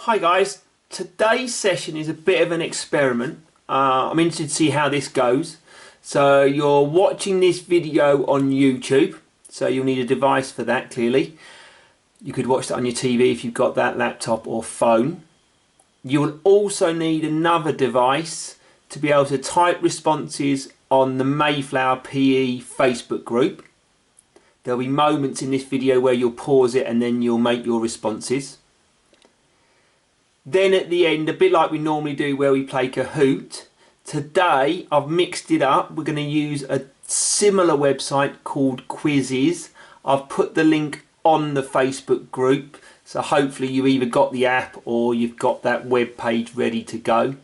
Hi guys, today's session is a bit of an experiment. I'm interested to see how this goes. So you're watching this video on YouTube, so you'll need a device for that clearly. You could watch that on your TV if you've got that, laptop or phone. You will also need another device to be able to type responses on the Mayflower PE Facebook group. There'll be moments in this video where you'll pause it and then you'll make your responses. Then at the end, a bit like we normally do where we play Kahoot, today I've mixed it up. We're going to use a similar website called Quizizz. I've put the link on the Facebook group, so hopefully you either got the app or you've got that web page ready to go.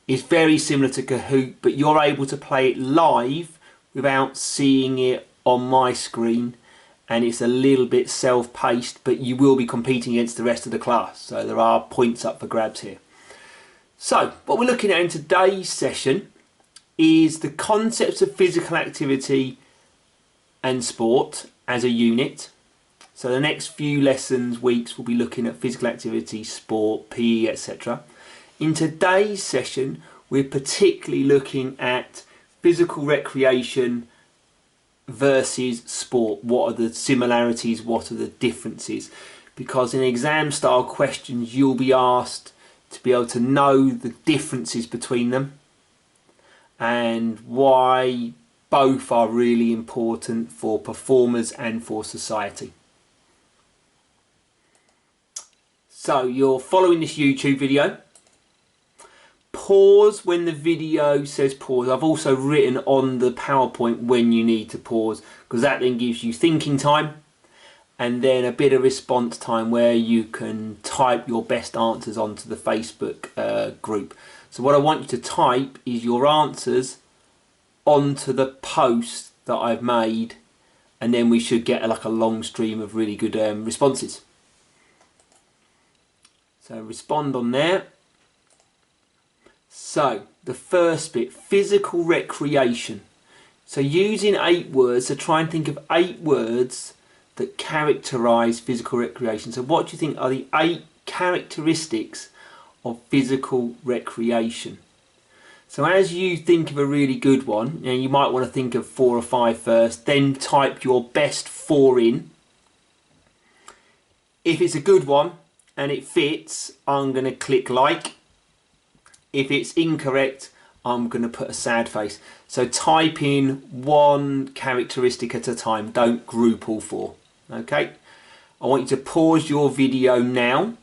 It's very similar to Kahoot, but you're able to play it live without seeing it on my screen. And it's a little bit self-paced, but you will be competing against the rest of the class, so there are points up for grabs here. So what we're looking at in today's session is the concepts of physical activity and sport as a unit. So the next few lessons, weeks, we'll be looking at physical activity, sport, PE, etc. In today's session, we're particularly looking at physical recreation versus sport. What are the similarities, what are the differences? Because in exam style questions you'll be asked to be able to know the differences between them and why both are really important for performers and for society. So you're following this YouTube video. Pause when the video says pause. I've also written on the PowerPoint when you need to pause, because that then gives you thinking time and then a bit of response time where you can type your best answers onto the Facebook group. So what I want you to type is your answers onto the post that I've made, and then we should get like a long stream of really good responses. So respond on there. So the first bit, physical recreation. So using 8 words, so try and think of 8 words that characterise physical recreation. So what do you think are the 8 characteristics of physical recreation? So as you think of a really good one, you might want to think of 4 or 5 first, then type your best 4 in. If it's a good one and it fits, I'm going to click like. If it's incorrect, I'm going to put a sad face. So type in 1 characteristic at a time. Don't group all 4. Okay? I want you to pause your video now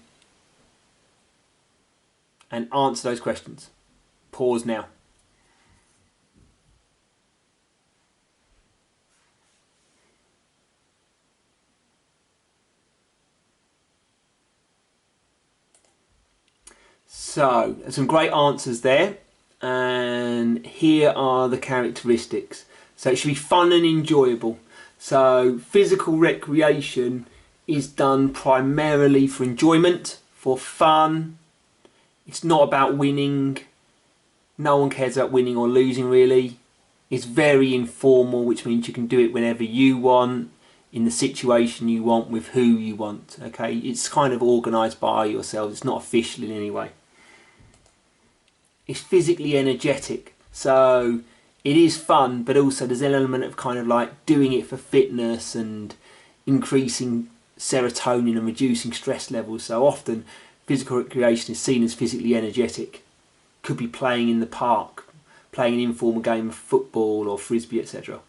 and answer those questions. Pause now. So, some great answers there, and here are the characteristics. So it should be fun and enjoyable. So physical recreation is done primarily for enjoyment, for fun. It's not about winning. No one cares about winning or losing really. It's very informal, which means you can do it whenever you want, in the situation you want, with who you want. Okay, it's kind of organised by yourselves. It's not official in any way. It's physically energetic, so it is fun, but also there's an element of kind of like doing it for fitness and increasing serotonin and reducing stress levels. So often physical recreation is seen as physically energetic. Could be playing in the park, playing an informal game of football or frisbee, etc.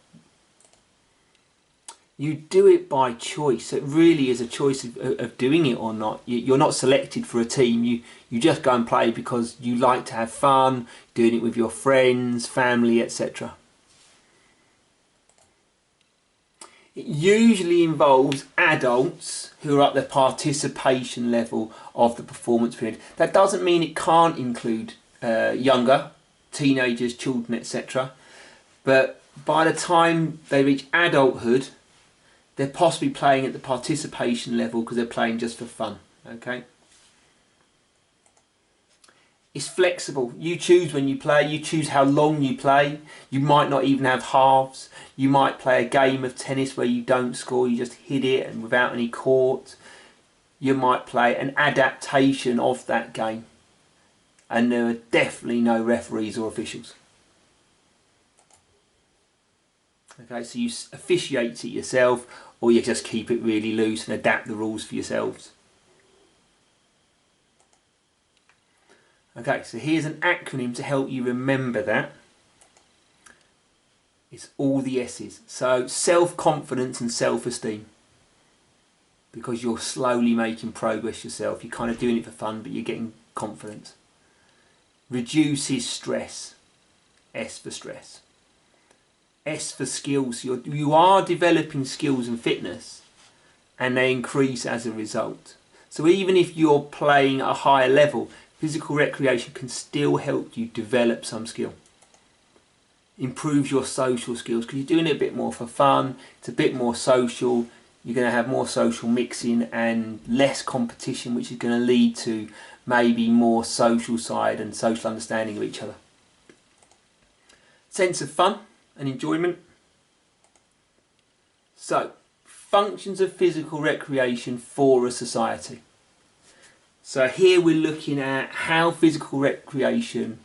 You do it by choice. So it really is a choice of doing it or not. You're not selected for a team. You just go and play because you like to have fun, doing it with your friends, family, etc. It usually involves adults who are at the participation level of the performance period. That doesn't mean it can't include younger, teenagers, children, etc. But by the time they reach adulthood, they're possibly playing at the participation level because they're playing just for fun. Okay. It's flexible. You choose when you play, you choose how long you play. You might not even have halves. You might play a game of tennis where you don't score, you just hit it and without any court. you might play an adaptation of that game, and there are definitely no referees or officials. Okay, so you officiate it yourself, or you just keep it really loose and adapt the rules for yourselves. Okay, so here's an acronym to help you remember that. It's all the S's. So self-confidence and self-esteem, because you're slowly making progress yourself. You're kind of doing it for fun, but you're getting confidence. Reduces stress. S for stress. S for skills. You are developing skills and fitness, and they increase as a result. So even if you're playing at a higher level, physical recreation can still help you develop some skill. Improves your social skills, because you're doing it a bit more for fun. It's a bit more social. You're going to have more social mixing and less competition, which is going to lead to maybe more social side and social understanding of each other. Sense of fun and enjoyment. So, functions of physical recreation for a society. So here we're looking at how physical recreation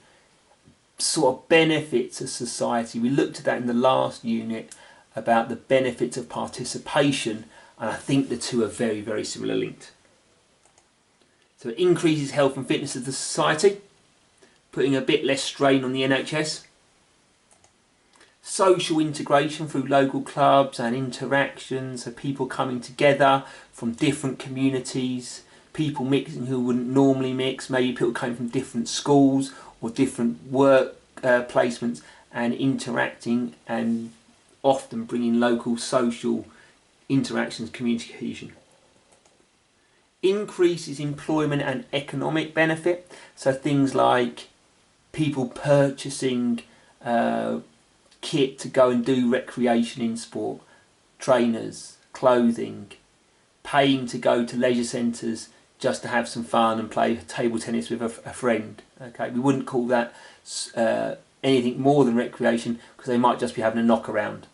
sort of benefits a society. We looked at that in the last unit about the benefits of participation, and I think the two are very, very similar linked. So it increases health and fitness of the society, putting a bit less strain on the NHS. Social integration through local clubs and interactions, so people coming together from different communities, people mixing who wouldn't normally mix, maybe people coming from different schools or different work placements, and interacting, and often bringing local social interactions, community cohesion. Increases employment and economic benefit, so things like people purchasing kit to go and do recreation in sport, trainers, clothing, paying to go to leisure centres just to have some fun and play table tennis with a friend. Okay, we wouldn't call that anything more than recreation, because they might just be having a knock around.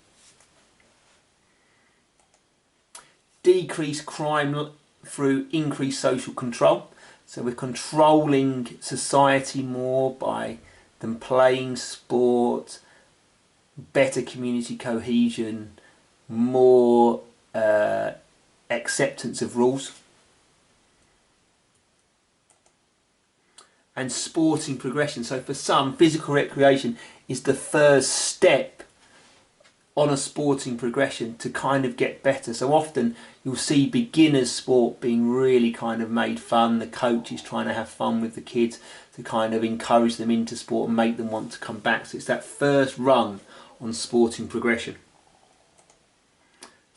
Decrease crime through increased social control, so we're controlling society more by them playing sport, better community cohesion, more acceptance of rules. And sporting progression. So for some, physical recreation is the first step on a sporting progression to kind of get better. So often you'll see beginners sport being really kind of made fun. The coach is trying to have fun with the kids to kind of encourage them into sport and make them want to come back. So it's that first rung on sporting progression.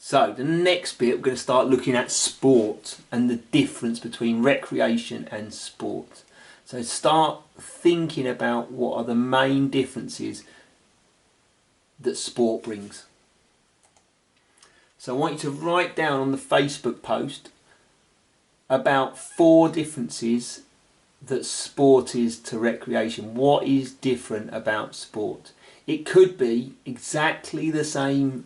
So the next bit, we're going to start looking at sport and the difference between recreation and sport. So start thinking about what are the main differences that sport brings. So I want you to write down on the Facebook post about 4 differences that sport is to recreation. What is different about sport? It could be exactly the same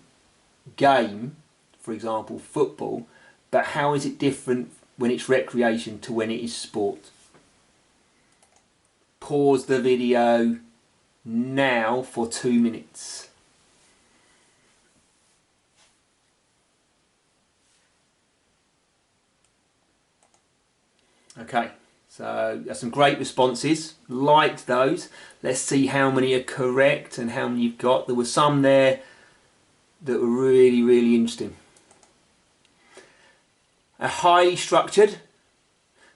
game, for example football, but how is it different when it's recreation to when it is sport? Pause the video now for 2 minutes. Okay, so there's some great responses. Liked those. Let's see how many are correct and how many you've got. There were some there that were really, really interesting. Highly structured.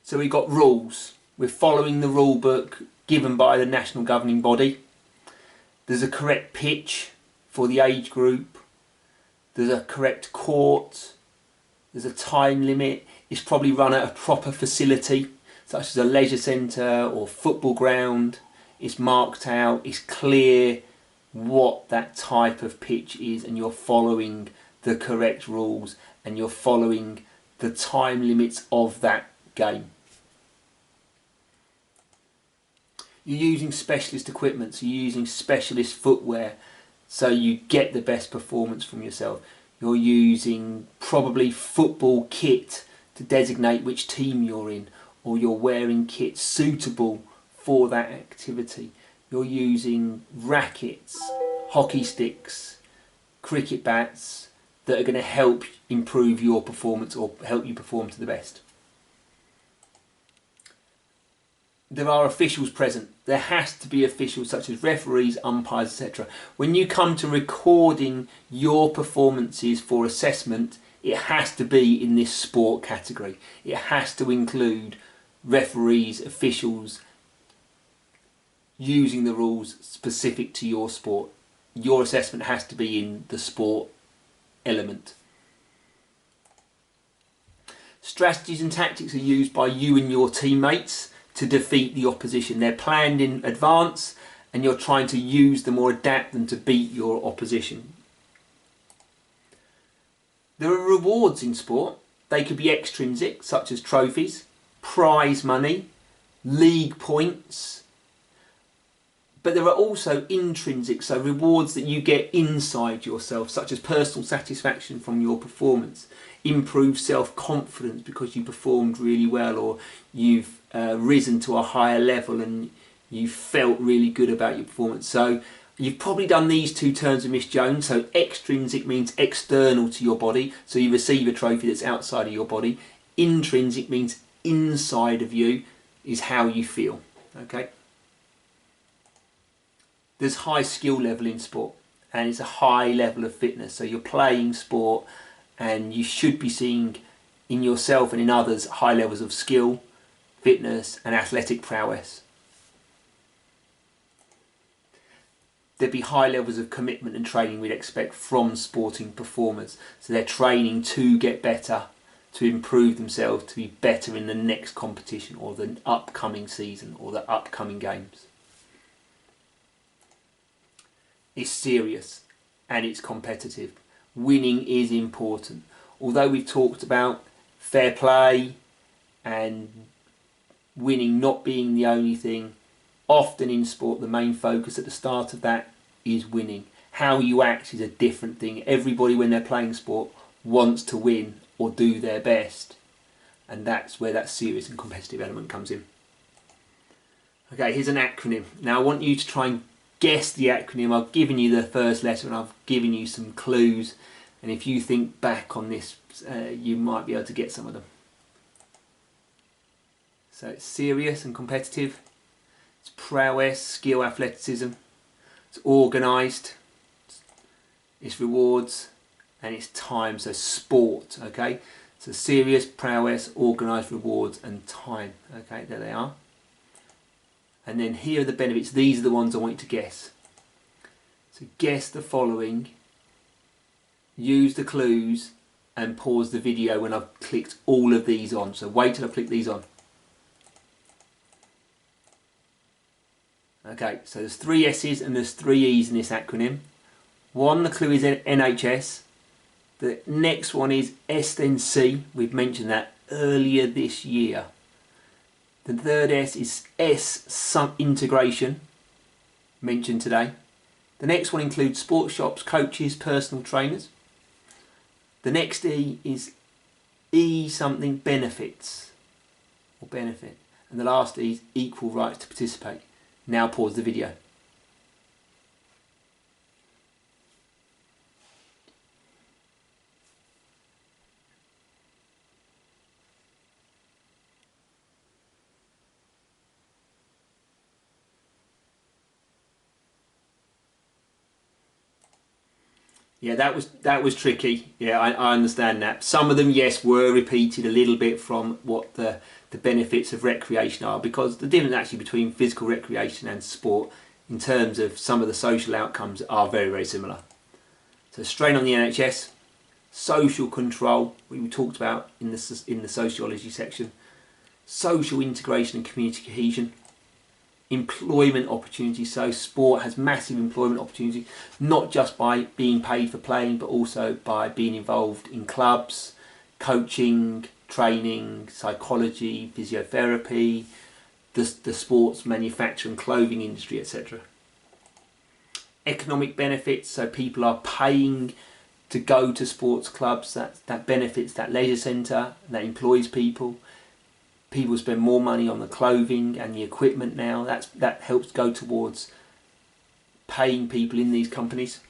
So we've got rules. We're following the rule book given by the national governing body. There's a correct pitch for the age group. There's a correct court. There's a time limit. It's probably run at a proper facility, such as a leisure centre or football ground. It's marked out. It's clear what that type of pitch is, and you're following the correct rules and you're following the time limits of that game. You're using specialist equipment, so you're using specialist footwear so you get the best performance from yourself. You're using probably football kit to designate which team you're in, or you're wearing kit suitable for that activity. You're using rackets, hockey sticks, cricket bats that are going to help improve your performance or help you perform to the best. There are officials present. There has to be officials such as referees, umpires, etc. When you come to recording your performances for assessment, it has to be in this sport category. It has to include referees, officials, using the rules specific to your sport. Your assessment has to be in the sport element. Strategies and tactics are used by you and your teammates to defeat the opposition. They're planned in advance and you're trying to use them or adapt them to beat your opposition. There are rewards in sport. They could be extrinsic, such as trophies, prize money, league points. But there are also intrinsic, so rewards that you get inside yourself, such as personal satisfaction from your performance, improved self-confidence because you performed really well, or you've risen to a higher level and you felt really good about your performance. So you've probably done these two terms with Miss Jones. So extrinsic means external to your body, so you receive a trophy that's outside of your body. Intrinsic means inside of you, is how you feel. Okay. There's high skill level in sport and it's a high level of fitness. So you're playing sport and you should be seeing in yourself and in others high levels of skill, fitness and athletic prowess. There'd be high levels of commitment and training we'd expect from sporting performers. So they're training to get better, to improve themselves, to be better in the next competition or the upcoming season or the upcoming games. It's serious and it's competitive. Winning is important. Although we've talked about fair play and winning not being the only thing, often in sport the main focus at the start of that is winning. How you act is a different thing. Everybody when they're playing sport wants to win or do their best, and that's where that serious and competitive element comes in. Okay, here's an acronym. Now I want you to try and guess the acronym. I've given you the first letter and I've given you some clues, and if you think back on this you might be able to get some of them. So it's serious and competitive, it's prowess, skill, athleticism, it's organised, it's rewards, and it's time, so sport. Okay, so serious, prowess, organised, rewards and time. Okay, there they are. And then here are the benefits. These are the ones I want you to guess. So guess the following, use the clues and pause the video when I've clicked all of these on. So wait till I've clicked these on. Okay, so there's 3 S's and there's 3 E's in this acronym. One, the clue is NHS. The next one is S then C. We've mentioned that earlier this year. The third S is some integration, mentioned today. The next one includes sports shops, coaches, personal trainers. The next E is E something benefits or benefit. And the last E is equal rights to participate. Now pause the video. Yeah, that was tricky. Yeah, I understand that. Some of them, yes, were repeated a little bit from what the benefits of recreation are, because the difference actually between physical recreation and sport in terms of some of the social outcomes are very, very similar. So strain on the NHS, social control, we talked about in the sociology section, social integration and community cohesion, employment opportunities. So sport has massive employment opportunities, not just by being paid for playing, but also by being involved in clubs, coaching, training, psychology, physiotherapy, the sports manufacture and clothing industry, etc. Economic benefits, so people are paying to go to sports clubs. That benefits that leisure centre, that employs people. People spend more money on the clothing and the equipment now. That helps go towards paying people in these companies.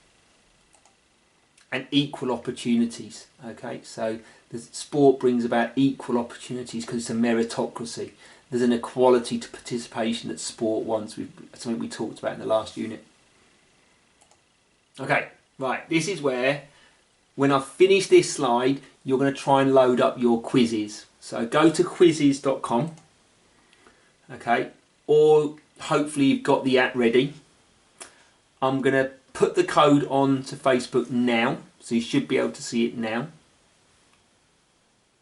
And equal opportunities. Okay, so the sport brings about equal opportunities because it's a meritocracy. There's an equality to participation that sport wants. Something we talked about in the last unit. Okay, right. This is where, when I've finished this slide, you're going to try and load up your Quizizz. So go to quizizz.com, okay, or hopefully you've got the app ready. I'm going to put the code on to Facebook now, so you should be able to see it now.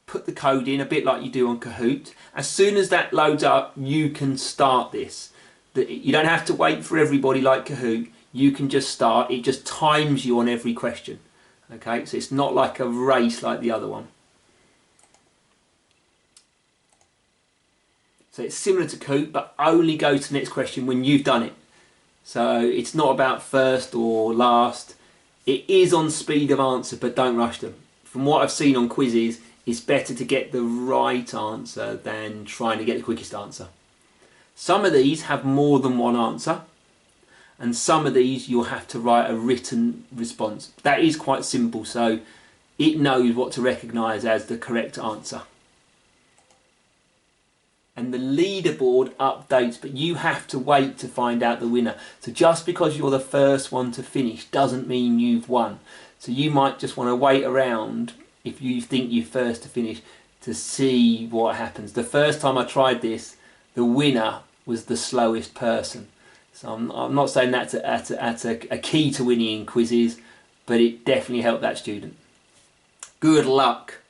Put the code in, a bit like you do on Kahoot. As soon as that loads up, you can start this. You don't have to wait for everybody like Kahoot. You can just start. It just times you on every question. Okay, so it's not like a race like the other one. So it's similar to Kahoot, but only go to the next question when you've done it. So it's not about first or last. It is on speed of answer, but don't rush them. From what I've seen on Quizizz, it's better to get the right answer than trying to get the quickest answer. Some of these have more than one answer, and some of these you'll have to write a written response. That is quite simple, so it knows what to recognise as the correct answer. And the leaderboard updates, but you have to wait to find out the winner. So just because you're the first one to finish doesn't mean you've won. So you might just want to wait around, if you think you're first to finish, to see what happens. The first time I tried this, the winner was the slowest person. So I'm not saying that's a key to winning in Quizizz, but it definitely helped that student. Good luck.